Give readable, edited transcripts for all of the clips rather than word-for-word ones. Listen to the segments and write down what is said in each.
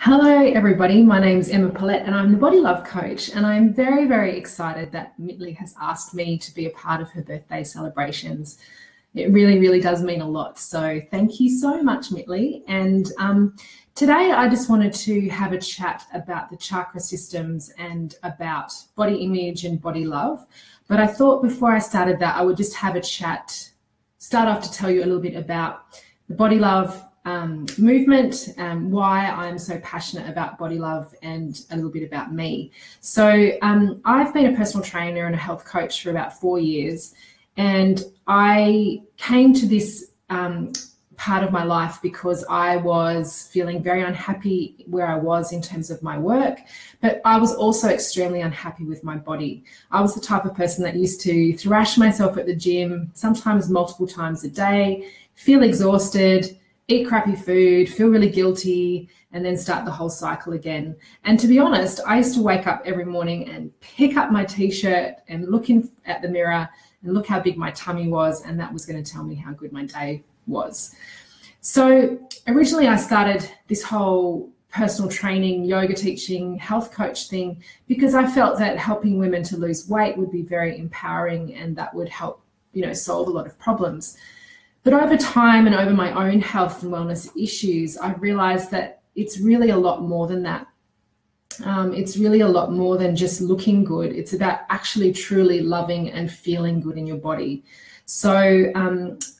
Hello everybody, my name's Emma Paulette and I'm the Body Love Coach, and I'm very, very excited that Mitli has asked me to be a part of her birthday celebrations. It really, really does mean a lot. So thank you so much, Mitli. And today I just wanted to have a chat about the chakra systems and about body image and body love. But I thought before I started that, I would just have a chat, start off to tell you a little bit about the body love movement, why I'm so passionate about body love, and a little bit about me. So I've been a personal trainer and a health coach for about 4 years, and I came to this part of my life because I was feeling very unhappy where I was in terms of my work, but I was also extremely unhappy with my body. I was the type of person that used to thrash myself at the gym, sometimes multiple times a day, feel exhausted, eat crappy food, feel really guilty, and then start the whole cycle again. And to be honest, I used to wake up every morning and pick up my t-shirt and look at the mirror and look how big my tummy was, and that was going to tell me how good my day was. So originally I started this whole personal training, yoga teaching, health coach thing because I felt that helping women to lose weight would be very empowering, and that would help, solve a lot of problems. But over time and over my own health and wellness issues, I've realized that it's really a lot more than that. It's really a lot more than just looking good. It's about actually truly loving and feeling good in your body. So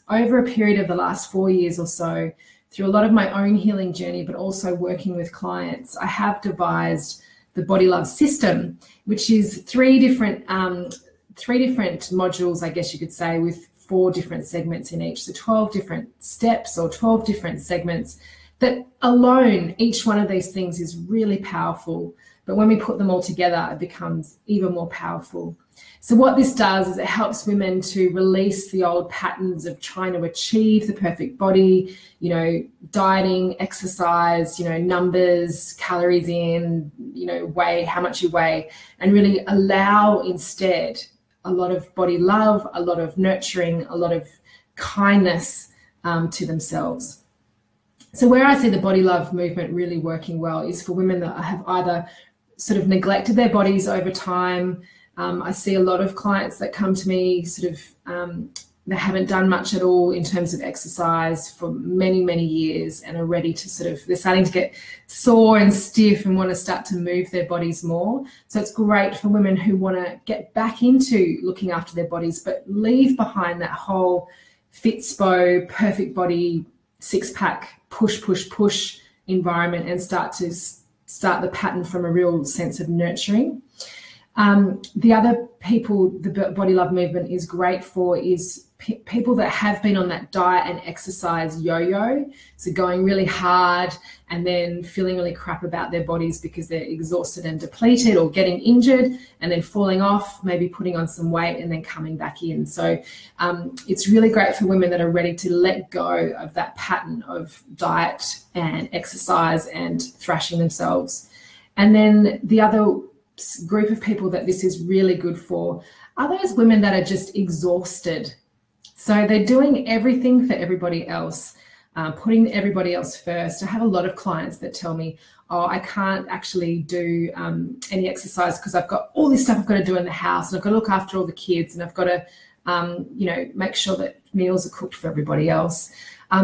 over a period of the last 4 years or so, through a lot of my own healing journey, but also working with clients, I have devised the Body Love system, which is three different modules, I guess you could say, with 4 different segments in each. So 12 different steps or 12 different segments that alone, each one of these things is really powerful. But when we put them all together, it becomes even more powerful. So what this does is it helps women to release the old patterns of trying to achieve the perfect body, dieting, exercise, numbers, calories in, weigh, how much you weigh, and really allow instead a lot of body love, a lot of nurturing, a lot of kindness to themselves. So where I see the body love movement really working well is for women that have either sort of neglected their bodies over time. I see a lot of clients that come to me they haven't done much at all in terms of exercise for many, many years and are ready to they're starting to get sore and stiff and want to start to move their bodies more. So it's great for women who want to get back into looking after their bodies, but leave behind that whole Fitspo, perfect body, six-pack, push, push, push environment and start the pattern from a real sense of nurturing. The other people the body love movement is great for is people that have been on that diet and exercise yo-yo, so going really hard and then feeling really crap about their bodies because they're exhausted and depleted, or getting injured and then falling off, maybe putting on some weight and then coming back in. So it's really great for women that are ready to let go of that pattern of diet and exercise and thrashing themselves. And then the other group of people that this is really good for are those women that are just exhausted. So they're doing everything for everybody else, putting everybody else first. I have a lot of clients that tell me, oh, I can't actually do any exercise because I've got all this stuff I've got to do in the house, and I've got to look after all the kids, and I've got to make sure that meals are cooked for everybody else.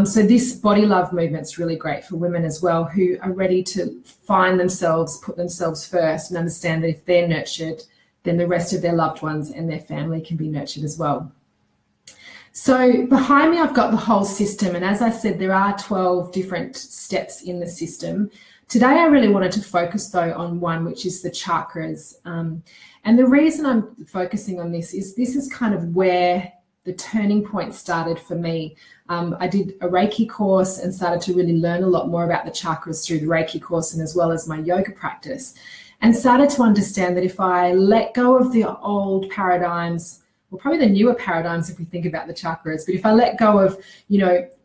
So this body love movement's really great for women as well, who are ready to find themselves, put themselves first, and understand that if they're nurtured, then the rest of their loved ones and their family can be nurtured as well. So behind me, I've got the whole system. And as I said, there are 12 different steps in the system. Today, I really wanted to focus, though, on one, which is the chakras. And the reason I'm focusing on this is kind of where the turning point started for me. I did a Reiki course and started to really learn a lot more about the chakras through the Reiki course, and as well as my yoga practice, and started to understand that if I let go of the old paradigms, well, probably the newer paradigms if we think about the chakras, but if I let go of,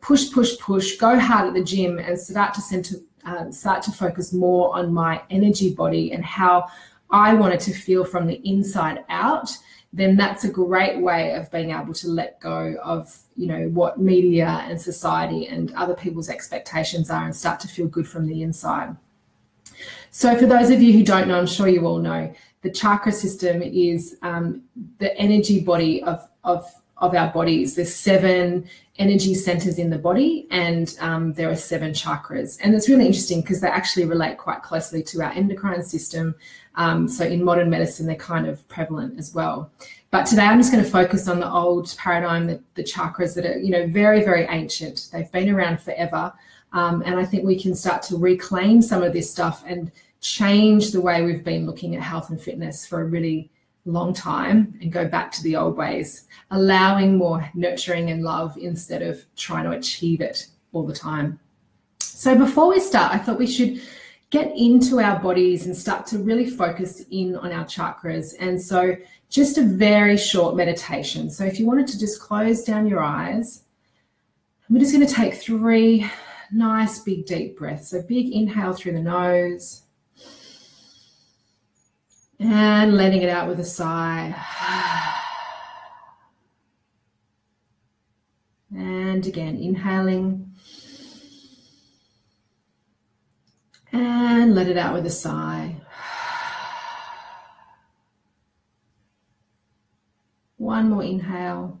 push, push, push, go hard at the gym and start to focus more on my energy body and how I wanted to feel from the inside out, then that's a great way of being able to let go of, what media and society and other people's expectations are and start to feel good from the inside. So for those of you who don't know, I'm sure you all know, the chakra system is the energy body of our bodies. There's 7 energy centers in the body, and there are 7 chakras. And it's really interesting because they actually relate quite closely to our endocrine system. So in modern medicine, they're kind of prevalent as well. But today I'm just going to focus on the old paradigm, the chakras that are, you know, very, very ancient. They've been around forever. And I think we can start to reclaim some of this stuff and change the way we've been looking at health and fitness for a really long time and go back to the old ways, allowing more nurturing and love instead of trying to achieve it all the time. So before we start, I thought we should get into our bodies and start to really focus in on our chakras. And so just a very short meditation. So if you wanted to just close down your eyes, we're just going to take 3 nice big deep breaths. So big inhale through the nose and letting it out with a sigh. And again, inhaling and let it out with a sigh. One more inhale.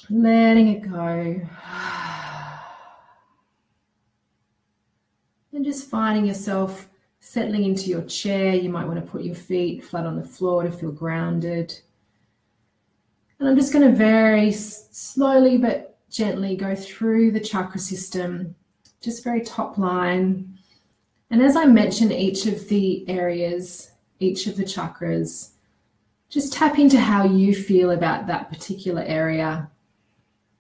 Letting it go. And just finding yourself settling into your chair. You might want to put your feet flat on the floor to feel grounded. And I'm just going to very slowly but gently go through the chakra system, just very top line. And as I mention each of the areas, each of the chakras, just tap into how you feel about that particular area,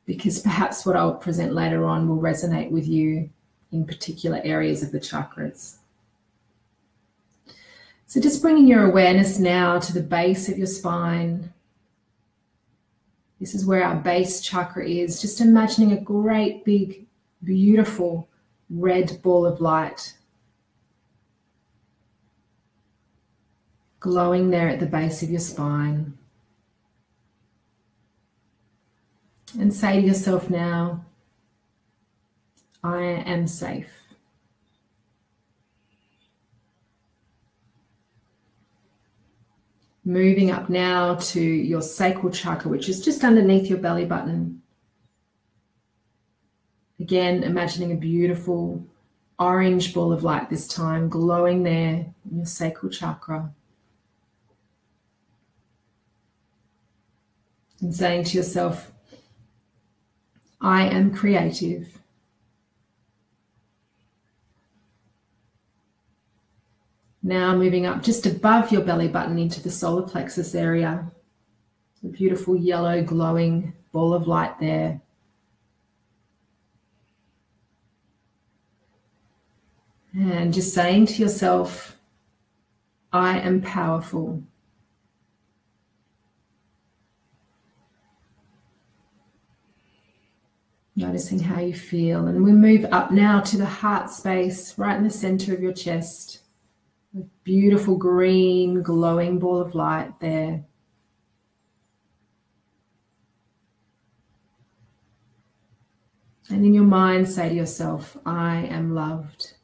because perhaps what I'll present later on will resonate with you in particular areas of the chakras. So just bringing your awareness now to the base of your spine. This is where our base chakra is. Just imagining a great big, beautiful red ball of light glowing there at the base of your spine. And say to yourself now, I am safe. Moving up now to your sacral chakra, which is just underneath your belly button. Again, imagining a beautiful orange ball of light this time, glowing there in your sacral chakra. And saying to yourself, I am creative. Now moving up just above your belly button into the solar plexus area. A beautiful yellow glowing ball of light there. And just saying to yourself, I am powerful. Noticing how you feel. And we move up now to the heart space, right in the center of your chest. A beautiful green glowing ball of light there. And in your mind, say to yourself, I am loved.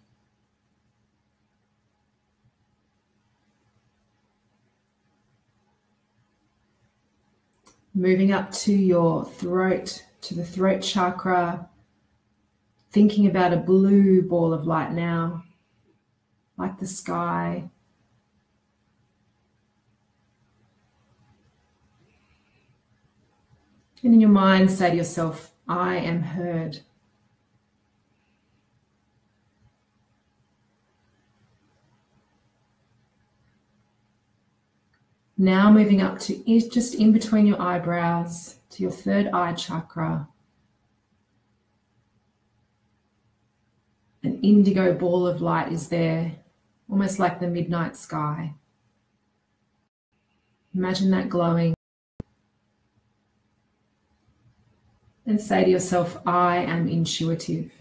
Moving up to your throat, to the throat chakra, thinking about a blue ball of light now, like the sky. And in your mind, say to yourself, I am heard. Now moving up to just in between your eyebrows, to your third eye chakra. An indigo ball of light is there, almost like the midnight sky. Imagine that glowing. And say to yourself, I am intuitive.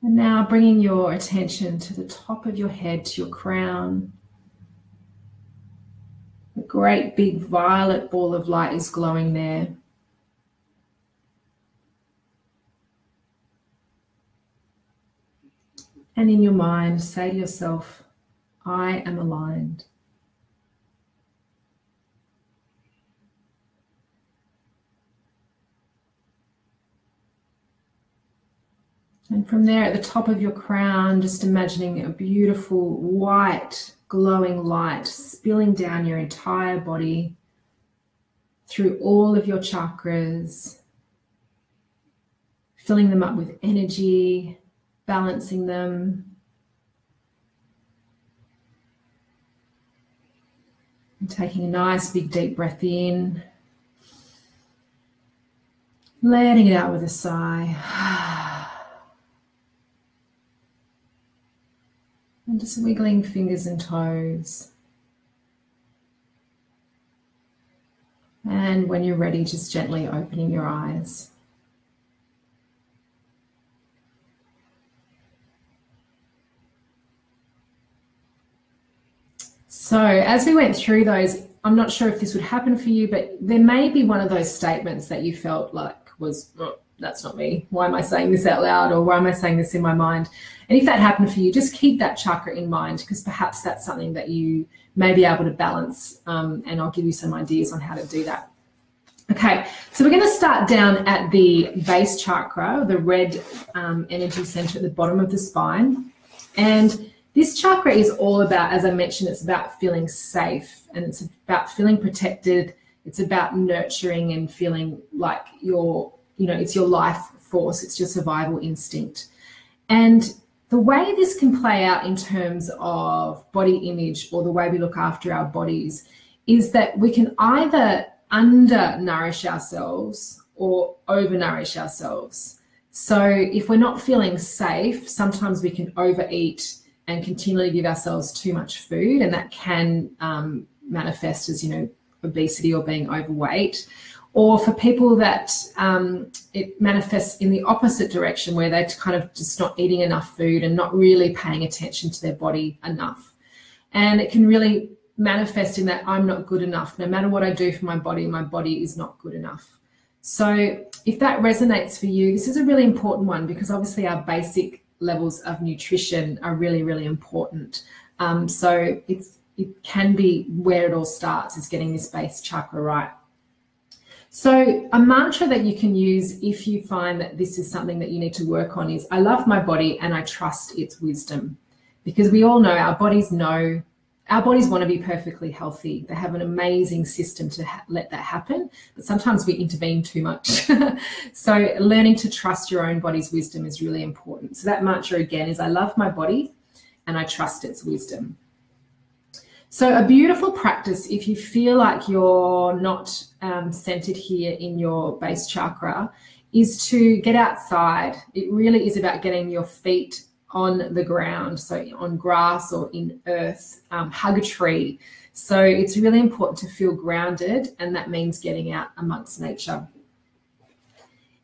And now bringing your attention to the top of your head, to your crown. great big violet ball of light is glowing there. And in your mind, say to yourself, I am aligned. And from there at the top of your crown, just imagining a beautiful white glowing light spilling down your entire body through all of your chakras, filling them up with energy, balancing them. And taking a nice big deep breath in, letting it out with a sigh. And just wiggling fingers and toes. And when you're ready, just gently opening your eyes. So as we went through those, I'm not sure if this would happen for you, but there may be one of those statements that you felt like was, oh, that's not me. Why am I saying this out loud? Or why am I saying this in my mind? And if that happened for you, just keep that chakra in mind, because perhaps that's something that you may be able to balance, and I'll give you some ideas on how to do that. Okay, so we're going to start down at the base chakra, the red energy center at the bottom of the spine. And this chakra is all about, as I mentioned, it's about feeling safe, and it's about feeling protected. It's about nurturing and feeling like it's your life force. It's your survival instinct. And the way this can play out in terms of body image or the way we look after our bodies is that we can either undernourish ourselves or overnourish ourselves. So if we're not feeling safe, sometimes we can overeat and continually give ourselves too much food, and that can manifest as, obesity or being overweight. Or for people that it manifests in the opposite direction, where they're kind of just not eating enough food and not really paying attention to their body enough. And it can really manifest in that I'm not good enough. No matter what I do for my body is not good enough. So if that resonates for you, this is a really important one, because obviously our basic levels of nutrition are really, really important. So it can be where it all starts, is getting this base chakra right. So a mantra that you can use if you find that this is something that you need to work on is, I love my body and I trust its wisdom. Because we all know our bodies want to be perfectly healthy. They have an amazing system to let that happen, but sometimes we intervene too much. So learning to trust your own body's wisdom is really important. So that mantra again is, I love my body and I trust its wisdom. So a beautiful practice, if you feel like you're not centered here in your base chakra, is to get outside. It really is about getting your feet on the ground, so on grass or in earth. Hug a tree. So it's really important to feel grounded, and that means getting out amongst nature.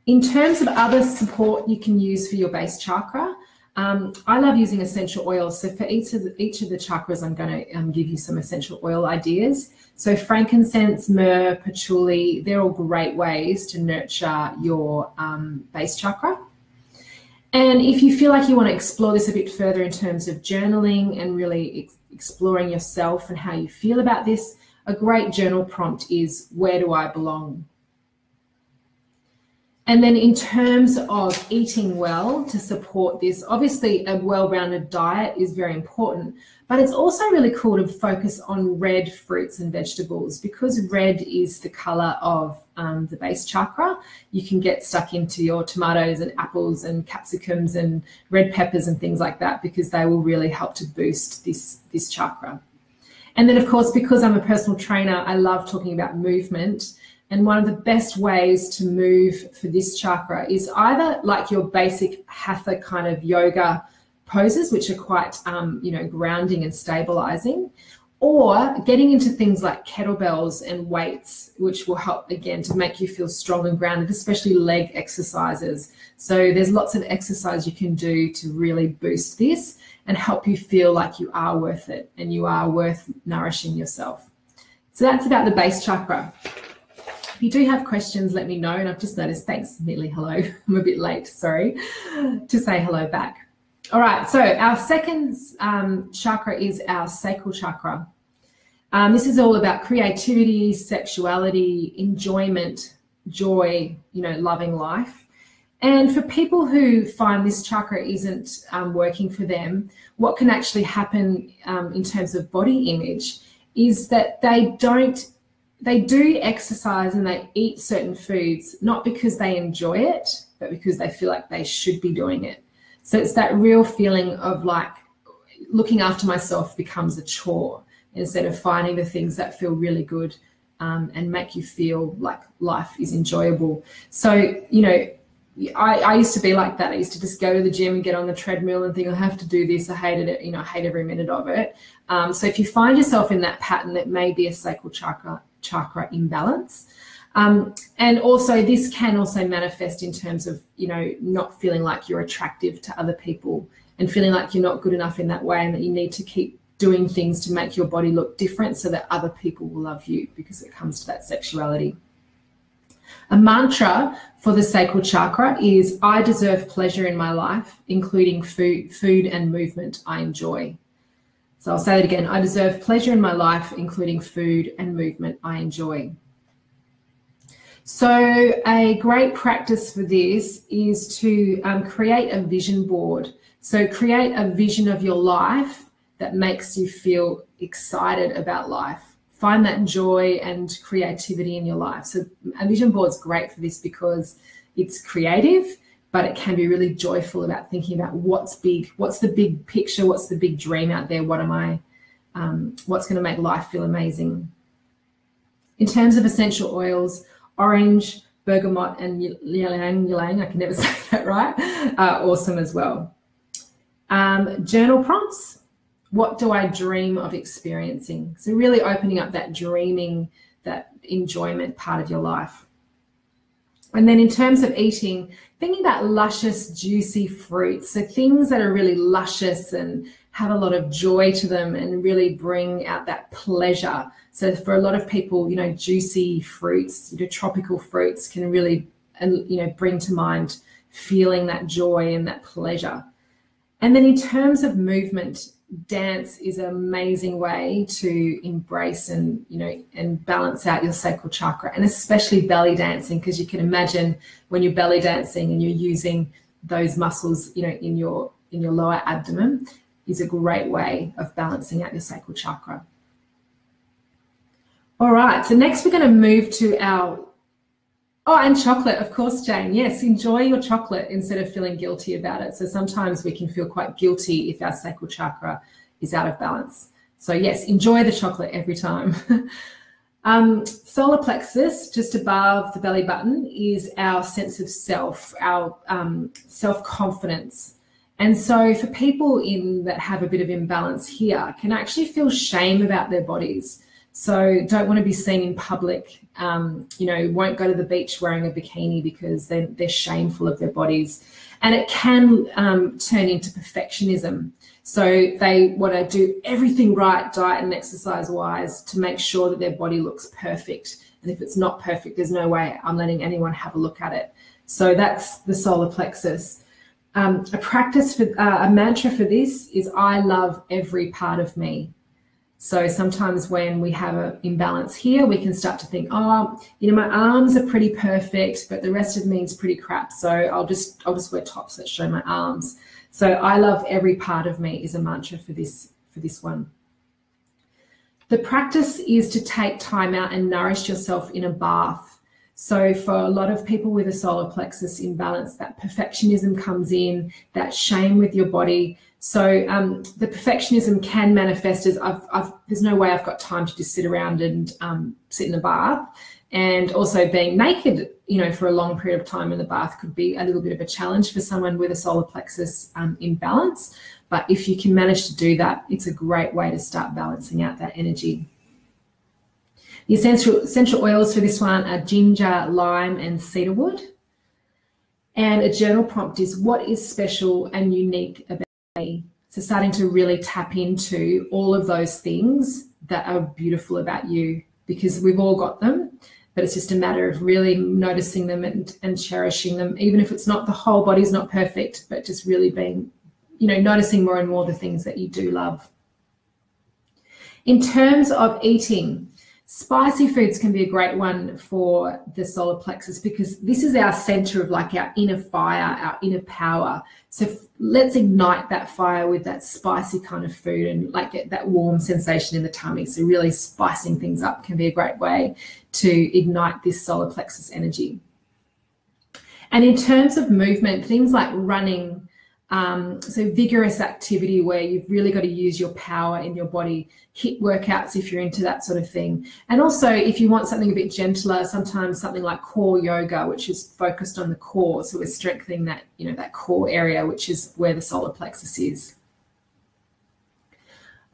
In terms of other support you can use for your base chakra, I love using essential oils. So for each of the chakras, I'm going to give you some essential oil ideas. So frankincense, myrrh, patchouli, they're all great ways to nurture your base chakra. And if you feel like you want to explore this a bit further in terms of journaling and really exploring yourself and how you feel about this, a great journal prompt is, where do I belong? And then in terms of eating well to support this, obviously a well-rounded diet is very important, but it's also really cool to focus on red fruits and vegetables, because red is the color of the base chakra. You can get stuck into your tomatoes and apples and capsicums and red peppers and things like that, because they will really help to boost this chakra. And then, of course, because I'm a personal trainer, I love talking about movement. And one of the best ways to move for this chakra is either like your basic hatha kind of yoga poses, which are quite, grounding and stabilizing, or getting into things like kettlebells and weights, which will help, again, to make you feel strong and grounded, especially leg exercises. So there's lots of exercise you can do to really boost this and help you feel like you are worth it and you are worth nourishing yourself. So that's about the base chakra. If you do have questions, let me know. And I've just noticed, thanks, Nearly Hello. I'm a bit late, sorry, to say hello back. All right, so our second chakra is our sacral chakra. This is all about creativity, sexuality, enjoyment, joy, loving life. And for people who find this chakra isn't working for them, what can actually happen in terms of body image is that they do exercise and they eat certain foods, not because they enjoy it, but because they feel like they should be doing it. So it's that real feeling of like looking after myself becomes a chore instead of finding the things that feel really good and make you feel like life is enjoyable. So, I used to be like that. I used to just go to the gym and get on the treadmill and think, I have to do this. I hated it. I hate every minute of it. So if you find yourself in that pattern, that may be a sacral chakra imbalance. And also this can also manifest in terms of, not feeling like you're attractive to other people and feeling like you're not good enough in that way and that you need to keep doing things to make your body look different so that other people will love you because it comes to that sexuality. A mantra for the sacral chakra is, I deserve pleasure in my life, including food and movement I enjoy. So I'll say that again. I deserve pleasure in my life, including food and movement I enjoy. So a great practice for this is to create a vision board. So create a vision of your life that makes you feel excited about life. Find that joy and creativity in your life. So a vision board is great for this because it's creative, but it can be really joyful about thinking about what's big, what's the big picture, what's the big dream out there, what's going to make life feel amazing. In terms of essential oils, orange, bergamot, and ylang-ylang, I can never say that right, are awesome as well. Journal prompts. What do I dream of experiencing? So really opening up that dreaming, that enjoyment part of your life. And then in terms of eating, thinking about luscious, juicy fruits. So things that are really luscious and have a lot of joy to them and really bring out that pleasure. So for a lot of people, juicy fruits, tropical fruits can really, bring to mind feeling that joy and that pleasure. And then in terms of movement, dance is an amazing way to embrace and balance out your sacral chakra, and especially belly dancing, because you can imagine when you're belly dancing and you're using those muscles in your lower abdomen is a great way of balancing out your sacral chakra. All right, so next we're going to move to and chocolate, of course, Jane. Yes, enjoy your chocolate instead of feeling guilty about it. So sometimes we can feel quite guilty if our sacral chakra is out of balance. So yes, enjoy the chocolate every time. Solar plexus, just above the belly button, is our sense of self, our self-confidence. And so for people that have a bit of imbalance here, can actually feel shame about their bodies. So don't want to be seen in public, won't go to the beach wearing a bikini because they're shameful of their bodies. And it can turn into perfectionism. So they want to do everything right, diet and exercise-wise, to make sure that their body looks perfect. And if it's not perfect, there's no way I'm letting anyone have a look at it. So that's the solar plexus. A mantra for this is, I love every part of me. So sometimes when we have an imbalance here, we can start to think, my arms are pretty perfect, but the rest of me is pretty crap. So I'll just wear tops that show my arms. So I love every part of me is a mantra for this one. The practice is to take time out and nourish yourself in a bath. So for a lot of people with a solar plexus imbalance, that perfectionism comes in, that shame with your body. So the perfectionism can manifest as there's no way I've got time to just sit around and sit in the bath. And also being naked, for a long period of time in the bath could be a little bit of a challenge for someone with a solar plexus imbalance. But if you can manage to do that, it's a great way to start balancing out that energy. The essential oils for this one are ginger, lime, and cedarwood. And a journal prompt is, what is special and unique about me? So starting to really tap into all of those things that are beautiful about you because we've all got them, but it's just a matter of really noticing them and cherishing them, even if it's not, the whole body's not perfect, but just really being, noticing more and more the things that you do love. In terms of eating, spicy foods can be a great one for the solar plexus, because this is our center of like our inner fire, our inner power. So let's ignite that fire with that spicy kind of food and like get that warm sensation in the tummy. So really spicing things up can be a great way to ignite this solar plexus energy. And in terms of movement, things like running, so vigorous activity where you've really got to use your power in your body, HIIT workouts if you're into that sort of thing. And also if you want something a bit gentler, sometimes something like core yoga, which is focused on the core. So we're strengthening that, that core area, which is where the solar plexus is.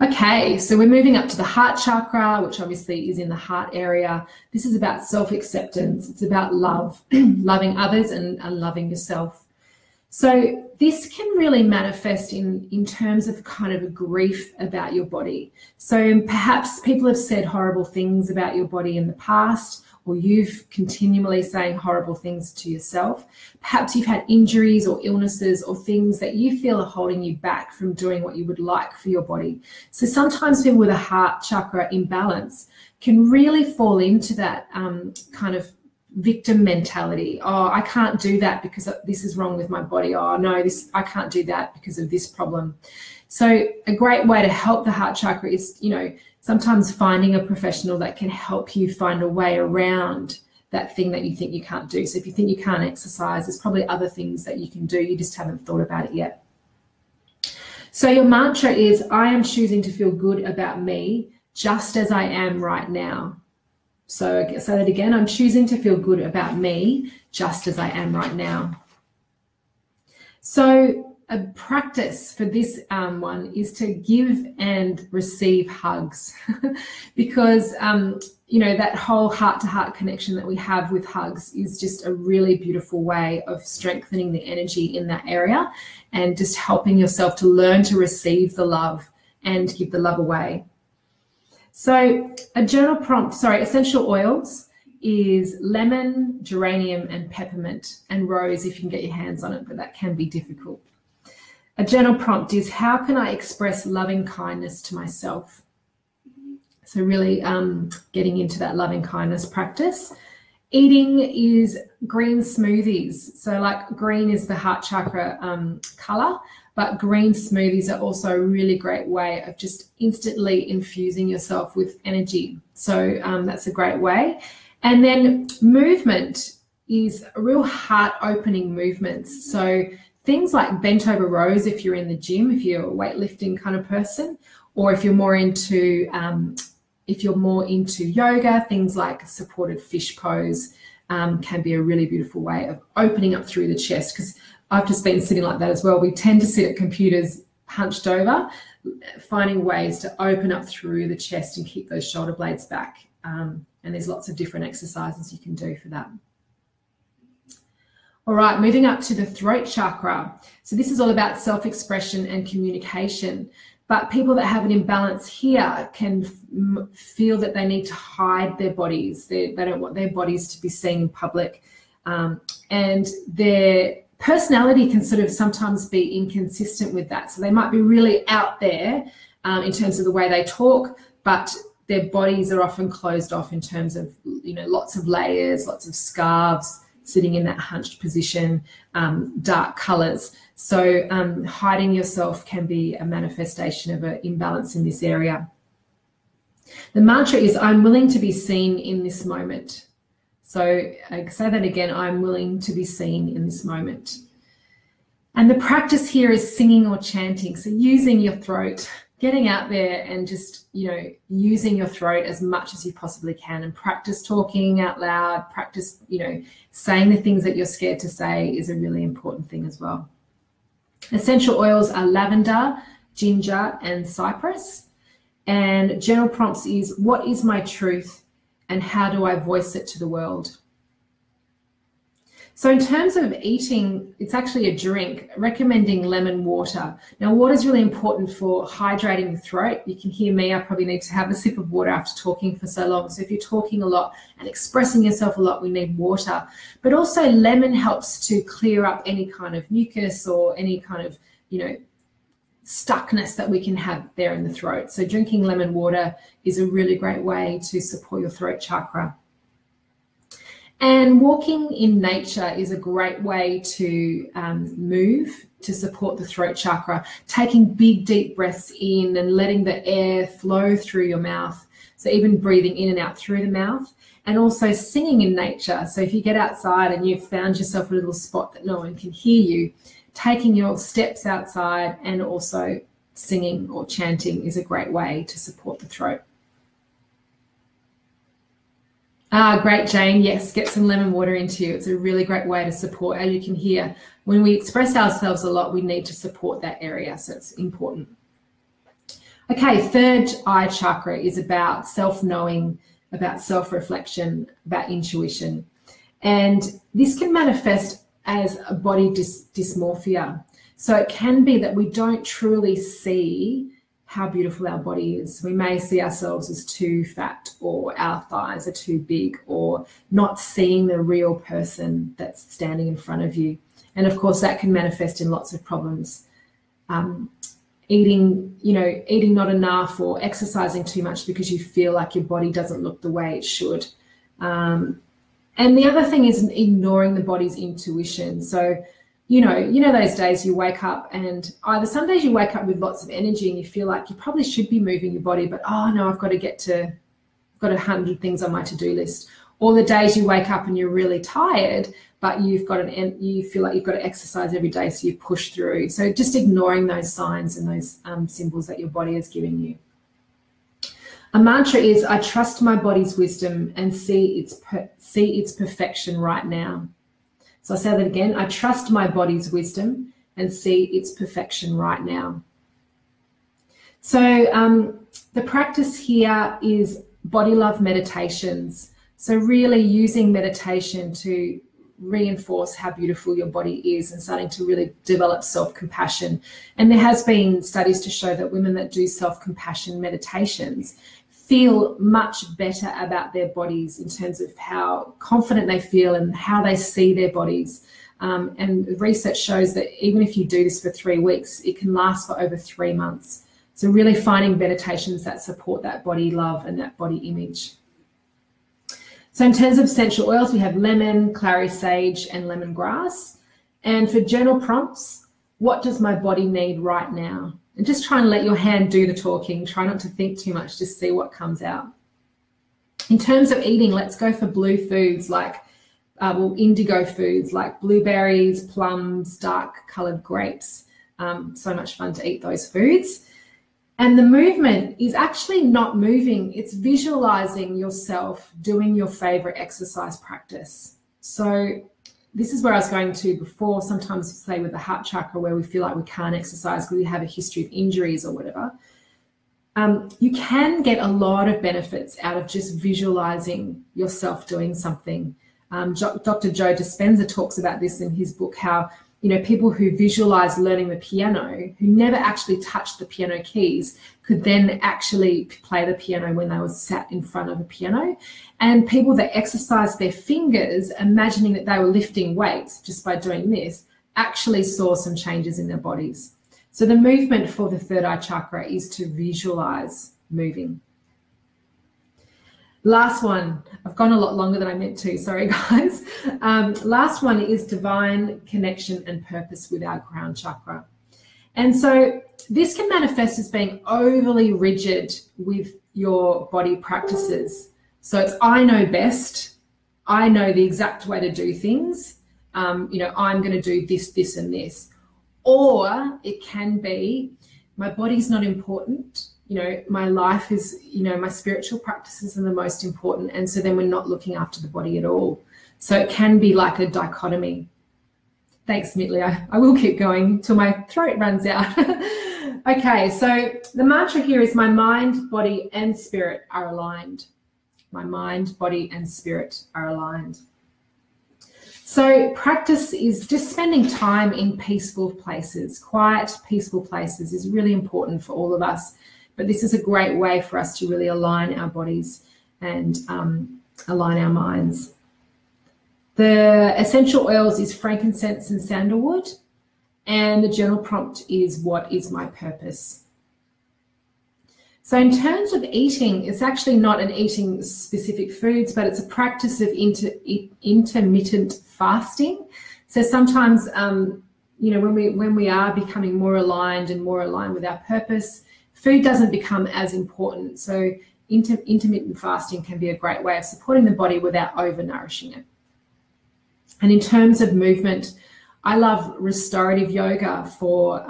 Okay, so we're moving up to the heart chakra, which obviously is in the heart area. This is about self-acceptance. It's about love, loving others and loving yourself. So this can really manifest in terms of kind of a grief about your body. So perhaps people have said horrible things about your body in the past, or you've continually saying horrible things to yourself. Perhaps you've had injuries or illnesses or things that you feel are holding you back from doing what you would like for your body. So sometimes people with a heart chakra imbalance can really fall into that kind of victim mentality. Oh, I can't do that because this is wrong with my body. Oh no, I can't do that because of this problem. So a great way to help the heart chakra is, sometimes finding a professional that can help you find a way around that thing that you think you can't do. So if you think you can't exercise, there's probably other things that you can do. You just haven't thought about it yet. So your mantra is, I am choosing to feel good about me just as I am right now. So say that again, I'm choosing to feel good about me just as I am right now. So a practice for this one is to give and receive hugs because, that whole heart-to-heart connection that we have with hugs is just a really beautiful way of strengthening the energy in that area and just helping yourself to learn to receive the love and give the love away. So a journal prompt, essential oils is lemon, geranium, and peppermint, and rose if you can get your hands on it, but that can be difficult. A journal prompt is, how can I express loving kindness to myself? So really getting into that loving kindness practice. Eating is green smoothies. So like green is the heart chakra color, but green smoothies are also a really great way of just instantly infusing yourself with energy. So that's a great way. And then movement is real heart-opening movements. So things like bent over rows if you're in the gym, if you're a weightlifting kind of person, or if you're more into yoga, things like supported fish pose can be a really beautiful way of opening up through the chest, because I've just been sitting like that as well. We tend to sit at computers hunched over, finding ways to open up through the chest and keep those shoulder blades back. And there's lots of different exercises you can do for that. All right, moving up to the throat chakra. So this is all about self-expression and communication. But people that have an imbalance here can feel that they need to hide their bodies. They don't want their bodies to be seen in public. And their personality can sort of sometimes be inconsistent with that. So they might be really out there in terms of the way they talk, but their bodies are often closed off in terms of, lots of layers, lots of scarves, sitting in that hunched position, dark colors. So hiding yourself can be a manifestation of an imbalance in this area. The mantra is, I'm willing to be seen in this moment. So I say that again, I'm willing to be seen in this moment. And the practice here is singing or chanting. So using your throat, getting out there and just, using your throat as much as you possibly can, and practice talking out loud, practice, saying the things that you're scared to say is a really important thing as well. Essential oils are lavender, ginger, and cypress. And journal prompts is, what is my truth and how do I voice it to the world? So in terms of eating, it's actually a drink, recommending lemon water. Now, water is really important for hydrating the throat. You can hear me, I probably need to have a sip of water after talking for so long. So if you're talking a lot and expressing yourself a lot, we need water. But also lemon helps to clear up any kind of mucus or any kind of, stuckness that we can have there in the throat. So drinking lemon water is a really great way to support your throat chakra. And walking in nature is a great way to move to support the throat chakra, taking big, deep breaths in and letting the air flow through your mouth. So even breathing in and out through the mouth, and also singing in nature. So if you get outside and you've found yourself a little spot that no one can hear you, taking your steps outside and also singing or chanting is a great way to support the throat. Great, Jane. Yes, get some lemon water into you. It's a really great way to support. As you can hear, when we express ourselves a lot, we need to support that area. So it's important. Okay, third eye chakra is about self-knowing, about self-reflection, about intuition. And this can manifest as a body dysmorphia. So it can be that we don't truly see how beautiful our body is. We may see ourselves as too fat, or our thighs are too big, or not seeing the real person that's standing in front of you. And of course, that can manifest in lots of problems. Eating not enough or exercising too much because you feel like your body doesn't look the way it should. And the other thing is ignoring the body's intuition. So, you know those days you wake up and either some days you wake up with lots of energy and you feel like you probably should be moving your body, but oh no, I've got 100 things on my to-do list. Or the days you wake up and you're really tired, but you feel like you've got to exercise every day, so you push through. So just ignoring those signs and those symbols that your body is giving you. A mantra is, I trust my body's wisdom and see its perfection right now. So I'll say that again. I trust my body's wisdom and see its perfection right now. So the practice here is body love meditations. So really using meditation to reinforce how beautiful your body is and starting to really develop self-compassion. And there has been studies to show that women that do self-compassion meditations feel much better about their bodies in terms of how confident they feel and how they see their bodies. And research shows that even if you do this for 3 weeks, it can last for over 3 months. So really finding meditations that support that body love and that body image. So in terms of essential oils, we have lemon, clary sage, and lemongrass. And for journal prompts, what does my body need right now? And just try and let your hand do the talking. Try not to think too much, just see what comes out. In terms of eating, let's go for blue foods like, indigo foods like blueberries, plums, dark coloured grapes. So much fun to eat those foods. And the movement is actually not moving. It's visualizing yourself doing your favorite exercise practice. So this is where I was going to before, sometimes say with the heart chakra where we feel like we can't exercise because we have a history of injuries or whatever. You can get a lot of benefits out of just visualizing yourself doing something. Dr. Joe Dispenza talks about this in his book, how people who visualize learning the piano, who never actually touched the piano keys, could then actually play the piano when they were sat in front of a piano. And people that exercise their fingers, imagining that they were lifting weights just by doing this, actually saw some changes in their bodies. So the movement for the third eye chakra is to visualize moving. Last one, I've gone a lot longer than I meant to, sorry guys. Last one is divine connection and purpose with our crown chakra. And so this can manifest as being overly rigid with your body practices. So it's, I know best, I know the exact way to do things, I'm going to do this, this, and this. Or it can be, my body's not important. My life is, my spiritual practices are the most important. And so then we're not looking after the body at all. So it can be like a dichotomy. Thanks, Mitley. I will keep going till my throat runs out. Okay, so the mantra here is my mind, body, and spirit are aligned. My mind, body, and spirit are aligned. So practice is just spending time in peaceful places. Quiet, peaceful places is really important for all of us. But this is a great way for us to really align our bodies and align our minds. The essential oils is frankincense and sandalwood. And the journal prompt is, what is my purpose? So in terms of eating, it's actually not an eating specific foods, but it's a practice of intermittent fasting. So sometimes, you know, when we are becoming more aligned and more aligned with our purpose, food doesn't become as important. So intermittent fasting can be a great way of supporting the body without over-nourishing it. And in terms of movement, I love restorative yoga for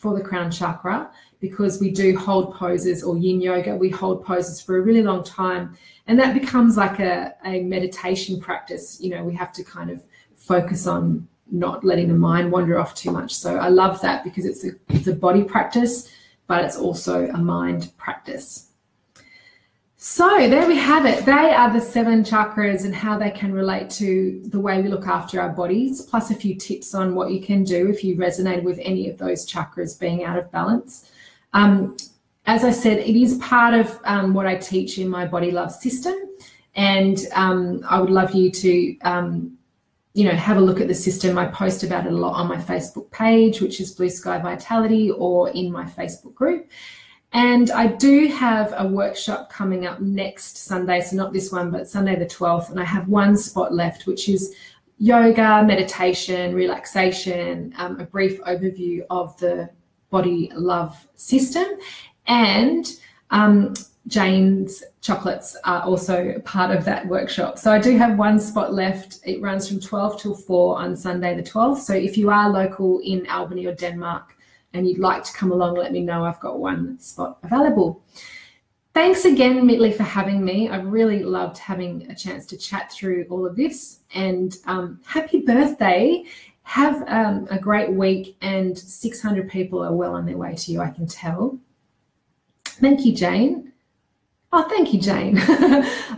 the crown chakra, because we do hold poses, or yin yoga, we hold poses for a really long time. And that becomes like a meditation practice. You know, we have to kind of focus on not letting the mind wander off too much. So I love that, because it's a body practice, but it's also a mind practice. So there we have it. They are the 7 chakras and how they can relate to the way we look after our bodies, plus a few tips on what you can do if you resonate with any of those chakras being out of balance. As I said, it is part of what I teach in my Body Love system, and I would love you to you know, have a look at the system. I post about it a lot on my Facebook page, which is Blue Sky Vitality, or in my Facebook group. And I do have a workshop coming up next Sunday, so not this one, but Sunday the 12th, and I have one spot left, which is yoga, meditation, relaxation, a brief overview of the Body Love system, and Jane's chocolates are also part of that workshop. So I do have one spot left. It runs from 12 till 4 on Sunday the 12th. So if you are local in Albany or Denmark and you'd like to come along, let me know. I've got one spot available. Thanks again, Mitli, for having me. I really loved having a chance to chat through all of this, and happy birthday. Have a great week, and 600 people are well on their way to you, I can tell. Thank you, Jane. Oh, thank you, Jane.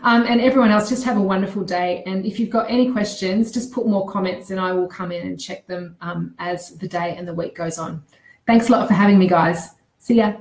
And everyone else, just have a wonderful day. And if you've got any questions, just put more comments and I will come in and check them as the day and the week goes on. Thanks a lot for having me, guys. See ya.